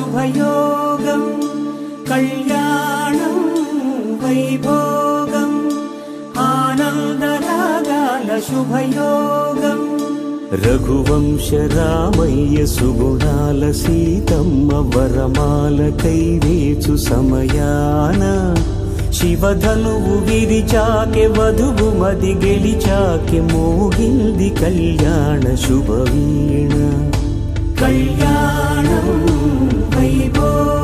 శుభయోగం కళ్యాణం వైభోగం ఆనందరాగాల శుభయోగం రఘువంశ రామయ్య సుగుణాల సీతమ్మ వరమాల కైవేచు సమయాన శివధనువు విరిచాకె వధువు మది గెలిచాకె మోగింది కళ్యాణ శుభవీణ కళ్యాణం వైభోగం